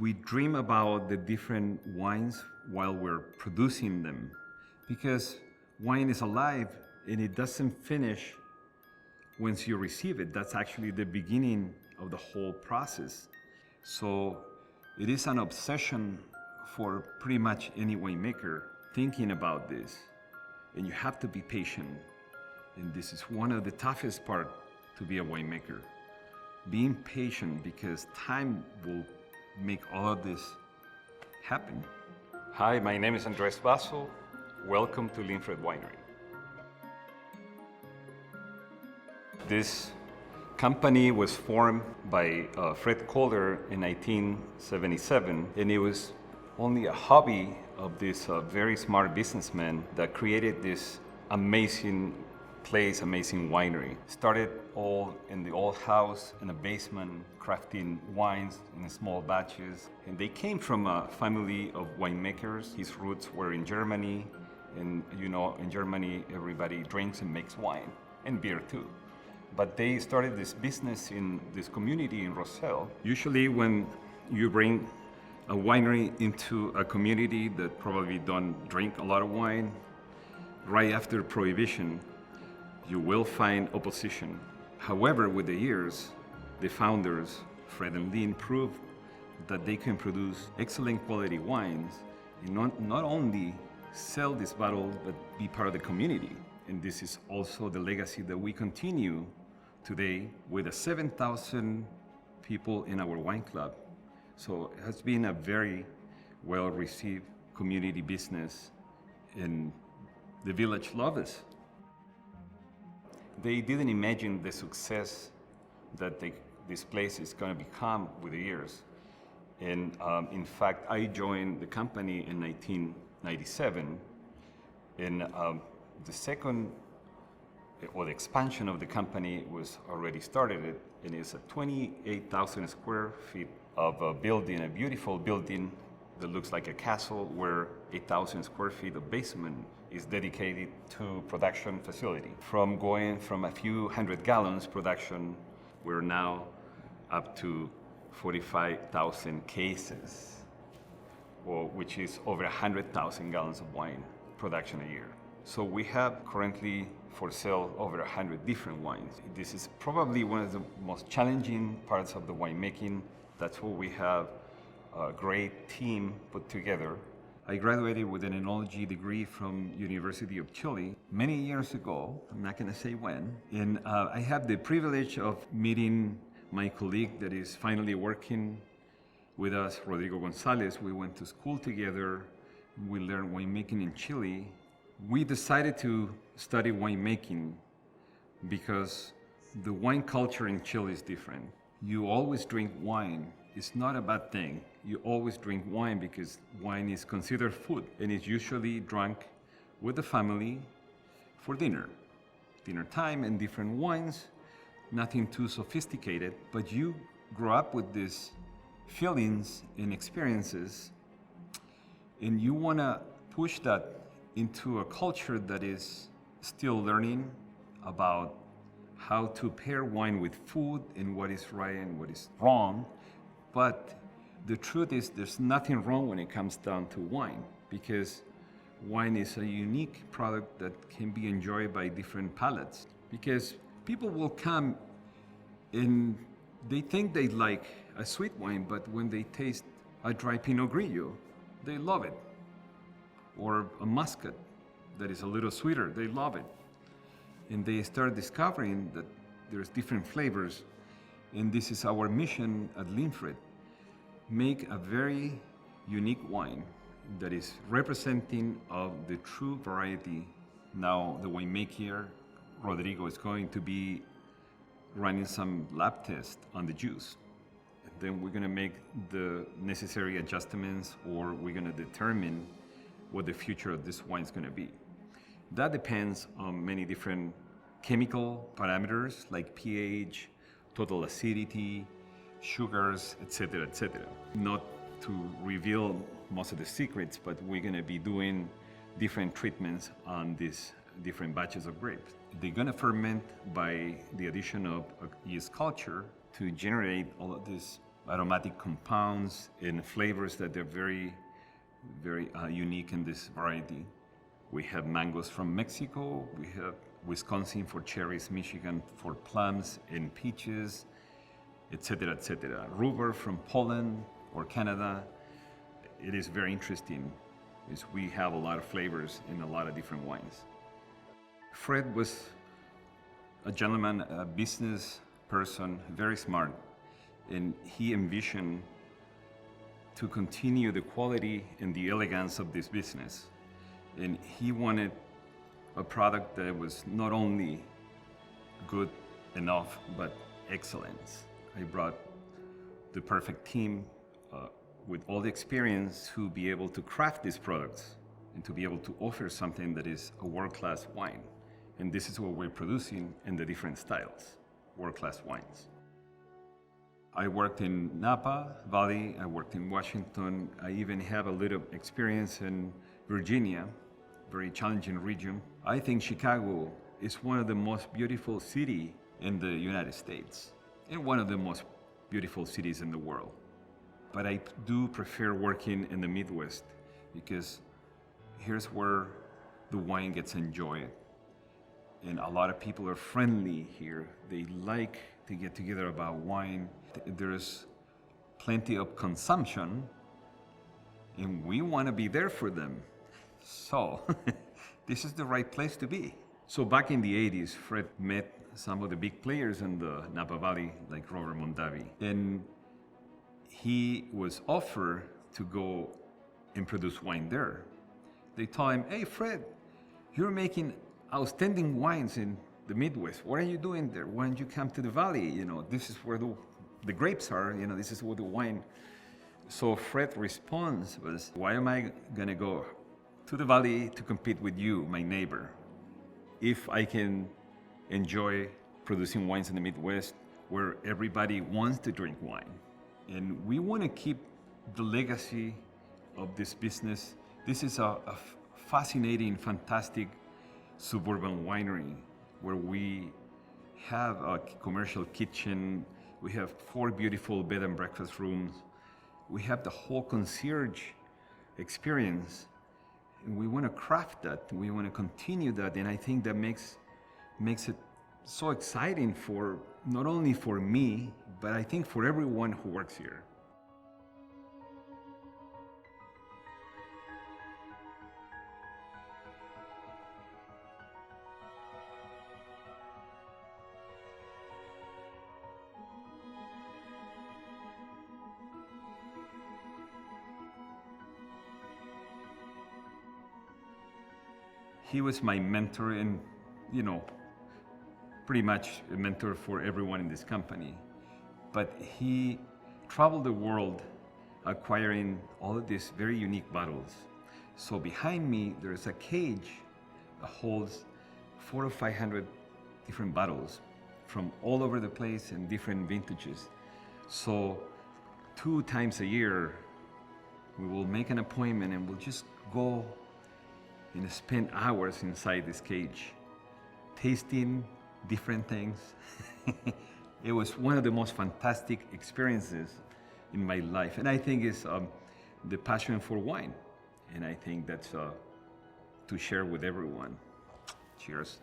We dream about the different wines while we're producing them, because wine is alive and it doesn't finish once you receive it. That's actually the beginning of the whole process. So it is an obsession for pretty much any winemaker thinking about this. And you have to be patient. And this is one of the toughest part to be a winemaker. Being patient, because time will make all of this happen. Hi, my name is Andres Basso. Welcome to Lynfred Winery. This company was formed by Fred Calder in 1977, and it was only a hobby of this very smart businessman that created this amazing place, amazing winery. Started all in the old house in a basement, crafting wines in small batches. And they came from a family of winemakers. His roots were in Germany, and you know, in Germany everybody drinks and makes wine, and beer too. But they started this business in this community in Roselle. Usually when you bring a winery into a community that probably don't drink a lot of wine, right after Prohibition, you will find opposition. However, with the years, the founders, Fred and Lynn, proved that they can produce excellent quality wines and not only sell this bottle, but be part of the community. And this is also the legacy that we continue today with the 7,000 people in our wine club. So it has been a very well-received community business, and the village loves us. They didn't imagine the success that this place is going to become with the years. And in fact, I joined the company in 1997, and the second, or the expansion of the company was already started, and it's a 28,000 square feet of a building, a beautiful building that looks like a castle, where 8,000 square feet of basement is dedicated to production facility. From going from a few hundred gallons production, we're now up to 45,000 cases, which is over 100,000 gallons of wine production a year. So we have currently for sale over 100 different wines. This is probably one of the most challenging parts of the winemaking. That's where we have a great team put together. I graduated with an enology degree from University of Chile many years ago. I'm not going to say when. And I have the privilege of meeting my colleague that is finally working with us, Rodrigo Gonzalez. We went to school together. We learned winemaking in Chile. We decided to study winemaking because the wine culture in Chile is different. You always drink wine. It's not a bad thing. You always drink wine because wine is considered food, and it's usually drunk with the family for dinner time, and different wines, nothing too sophisticated, but you grow up with these feelings and experiences, and you want to push that into a culture that is still learning about how to pair wine with food and what is right and what is wrong. But the truth is, there's nothing wrong when it comes down to wine, because wine is a unique product that can be enjoyed by different palates. Because people will come and they think they like a sweet wine, but when they taste a dry Pinot Grigio, they love it. Or a Muscat that is a little sweeter, they love it. And they start discovering that there's different flavors. And this is our mission at Lynfred. Make a very unique wine that is representing of the true variety. Now the winemaker, Rodrigo, is going to be running some lab tests on the juice. And then we're going to make the necessary adjustments, or we're going to determine what the future of this wine is going to be. That depends on many different chemical parameters like pH, total acidity, sugars, etc., etc. Not to reveal most of the secrets, but we're going to be doing different treatments on these different batches of grapes. They're going to ferment by the addition of yeast culture to generate all of this aromatic compounds and flavors that are very, very unique in this variety. We have mangoes from Mexico, we have Wisconsin for cherries, Michigan for plums and peaches, etc., etc. Rhubarb from Poland or Canada. It is very interesting, is we have a lot of flavors in a lot of different wines. Fred was a gentleman, a business person, very smart, and he envisioned to continue the quality and the elegance of this business. And he wanted a product that was not only good enough, but excellence. I brought the perfect team with all the experience to be able to craft these products and to be able to offer something that is a world-class wine. And this is what we're producing in the different styles, world-class wines. I worked in Napa Valley, I worked in Washington, I even have a little experience in Virginia, very challenging region. I think Chicago is one of the most beautiful cities in the United States and one of the most beautiful cities in the world. But I do prefer working in the Midwest because here's where the wine gets enjoyed. And a lot of people are friendly here. They like to get together about wine. There's plenty of consumption, and we want to be there for them. So this is the right place to be. So back in the 80s, Fred met some of the big players in the Napa Valley, like Robert Mondavi. And he was offered to go and produce wine there. They told him, hey, Fred, you're making outstanding wines in the Midwest. What are you doing there? Why don't you come to the Valley? You know, this is where the grapes are. You know, this is where the wine. So Fred's response was, why am I gonna go to the Valley to compete with you, my neighbor, if I can enjoy producing wines in the Midwest where everybody wants to drink wine? And we want to keep the legacy of this business. This is a fascinating, fantastic suburban winery where we have a commercial kitchen. We have 4 beautiful bed and breakfast rooms. We have the whole concierge experience. And we want to craft that. We want to continue that. And I think that makes it so exciting for not only for me, but I think for everyone who works here. He was my mentor and, you know, pretty much a mentor for everyone in this company. But he traveled the world acquiring all of these very unique bottles. So behind me, there's a cage that holds 400 or 500 different bottles from all over the place and different vintages. So 2 times a year, we will make an appointment and we'll just go and spend hours inside this cage, tasting different things. It was one of the most fantastic experiences in my life. And I think it's the passion for wine. And I think that's to share with everyone. Cheers.